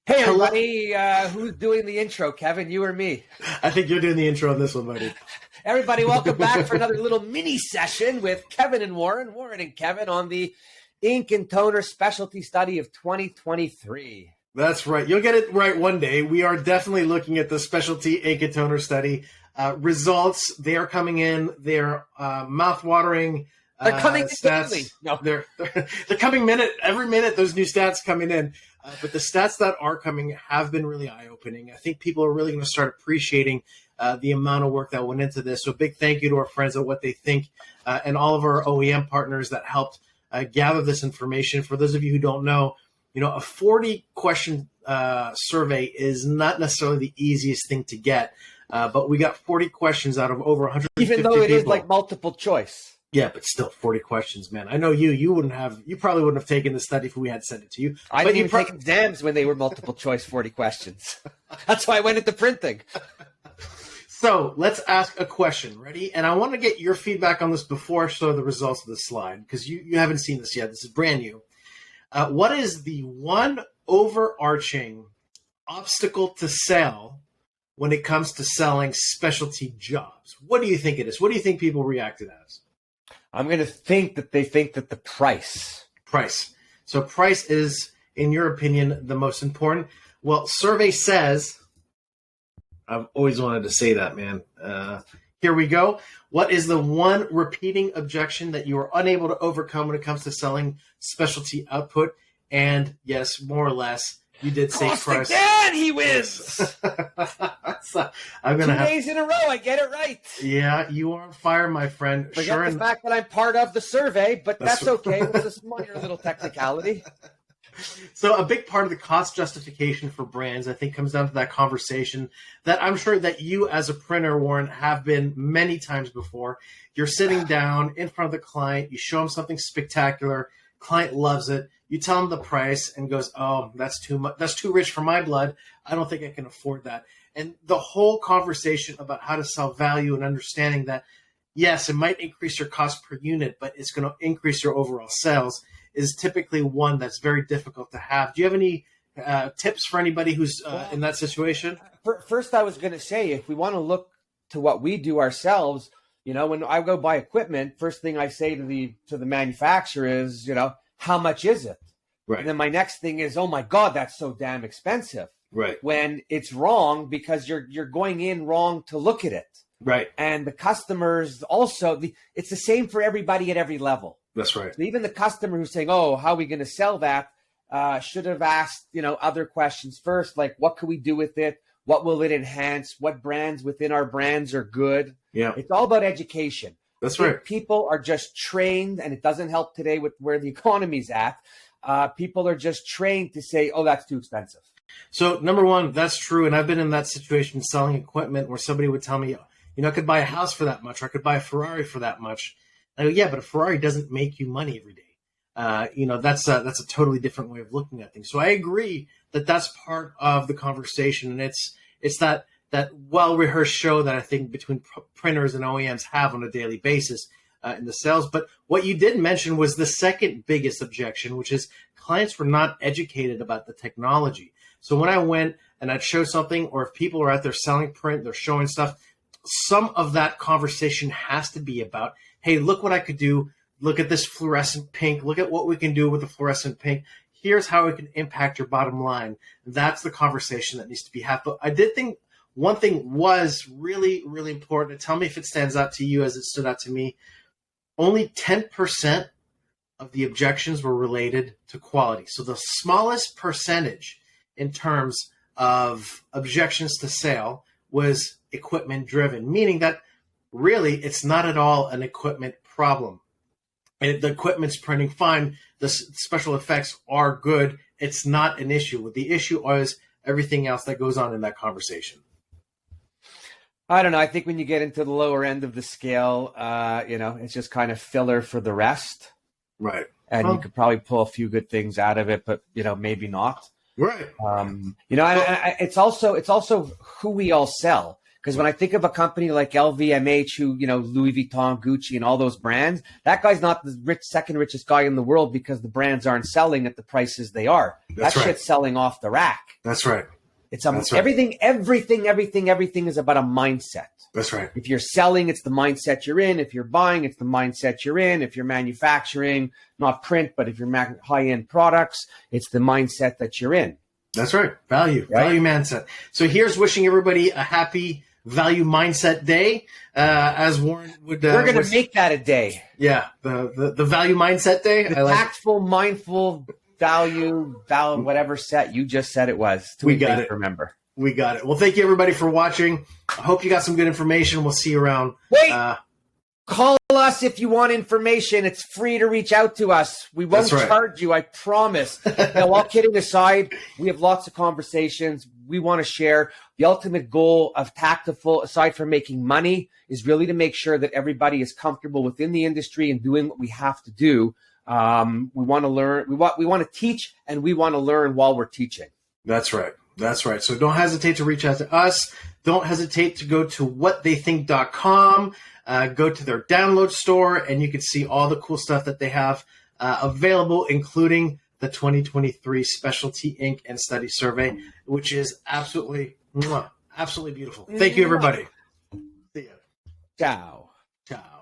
Hey, everybody, who's doing the intro, Kevin, you or me? I think you're doing the intro on this one, buddy. Everybody, welcome back for another little mini session with Kevin and Warren and Kevin on the Ink and Toner Specialty Study of 2023. That's right. You'll get it right one day. We are definitely looking at the Specialty Ink and Toner Study. Results, they are coming in. They're mouth-watering. They're coming stats. Daily. No. They're coming every minute, there's new stats coming in. But the stats that are coming have been really eye-opening. I think people are really going to start appreciating the amount of work that went into this. So big thank you to our friends at What They Think and all of our OEM partners that helped gather this information. For those of you who don't know, a 40-question survey is not necessarily the easiest thing to get. But we got 40 questions out of over 150 Even though it people. is like multiple choice. Yeah, but still 40 questions, man. I know you probably wouldn't have taken the study if we had sent it to you. I didn't even take exams when they were multiple choice 40 questions. That's why I went into printing. So let's ask a question. Ready? And I want to get your feedback on this before I show the results of the slide, because you haven't seen this yet. This is brand new. What is the one overarching obstacle to sale when it comes to selling specialty jobs? What do you think it is? What do you think people react to that as? I'm going to think that they think that the price. So price is, in your opinion, the most important. Well, survey says, I've always wanted to say that, man. Here we go. What is the one repeating objection that you are unable to overcome when it comes to selling specialty output? And yes, more or less, you did say price. Again, he wins. So I'm gonna 2 days in a row, I get it right. Yeah, you are on fire, my friend. Forget the fact that I'm part of the survey, but that's okay. It's a minor little technicality. So a big part of the cost justification for brands, I think, comes down to that conversation that I'm sure that you as a printer, Warren, have been many times before. You're sitting down in front of the client. You show them something spectacular. Client loves it. You tell them the price and goes, oh, that's too much. That's too rich for my blood. I don't think I can afford that. And the whole conversation about how to sell value and understanding that, yes, it might increase your cost per unit, but it's going to increase your overall sales is typically one that's very difficult to have. Do you have any tips for anybody who's in that situation? First, I was going to say, if we want to look to what we do ourselves, when I go buy equipment, first thing I say to the manufacturer is, how much is it? Right. And then my next thing is, oh my God, that's so damn expensive. Right. When it's wrong because you're going in wrong to look at it. Right. And the customers also, it's the same for everybody at every level. That's right. So even the customer who's saying, oh, how are we going to sell that? Should have asked, other questions first, like what can we do with it? What will it enhance? What brands within our brands are good? Yeah. It's all about education. That's right. People are just trained, and it doesn't help today with where the economy's at. People are just trained to say, oh, that's too expensive. So number one, that's true. And I've been in that situation selling equipment where somebody would tell me, I could buy a house for that much, or I could buy a Ferrari for that much. I go, yeah, but a Ferrari doesn't make you money every day. That's a totally different way of looking at things. So I agree that that's part of the conversation. And it's that well-rehearsed show that I think between printers and OEMs have on a daily basis in the sales. But what you did mention was the second biggest objection, which is clients were not educated about the technology. So when I went and I'd show something, or if people are out there selling print, they're showing stuff, some of that conversation has to be about, hey, look what I could do. Look at this fluorescent pink. Look at what we can do with the fluorescent pink. Here's how it can impact your bottom line. That's the conversation that needs to be had. But I did think one thing was really, really important. Tell me if it stands out to you as it stood out to me. Only 10% of the objections were related to quality. So the smallest percentage in terms of objections to sale was equipment driven, meaning that really it's not at all an equipment problem. The equipment's printing fine. The special effects are good. It's not an issue. The issue is everything else that goes on in that conversation. I don't know. I think when you get into the lower end of the scale, it's just kind of filler for the rest. Right. And you could probably pull a few good things out of it, but, maybe not. Right. It's also who we all sell. Because when I think of a company like LVMH, who, Louis Vuitton, Gucci, and all those brands, that guy's not the second richest guy in the world because the brands aren't selling at the prices they are. That's right. Shit's selling off the rack. That's right. It's everything is about a mindset. That's right. If you're selling, it's the mindset you're in. If you're buying, it's the mindset you're in. If you're manufacturing, not print, but if you're high-end products, it's the mindset that you're in. That's right. Value mindset. So here's wishing everybody a happy value mindset day. As Warren would, we're going to make that a day. Yeah, the value mindset day. The tactful, mindful, value, whatever set you just said it was. We got it. Remember. We got it. Well, thank you everybody for watching. I hope you got some good information. We'll see you around. Wait. Call us if you want information. It's free to reach out to us. We won't charge you, I promise. Now, all kidding aside, we have lots of conversations. We want to share. The ultimate goal of Tactful, aside from making money, is really to make sure that everybody is comfortable within the industry and doing what we have to do. We want to learn. We want to teach, and we want to learn while we're teaching. That's right. That's right. So don't hesitate to reach out to us. Don't hesitate to go to whattheythink.com. Go to their download store, and you can see all the cool stuff that they have available, including the 2023 Specialty Ink and Study Survey, which is absolutely beautiful. Thank you, everybody. See ya. Ciao. Ciao.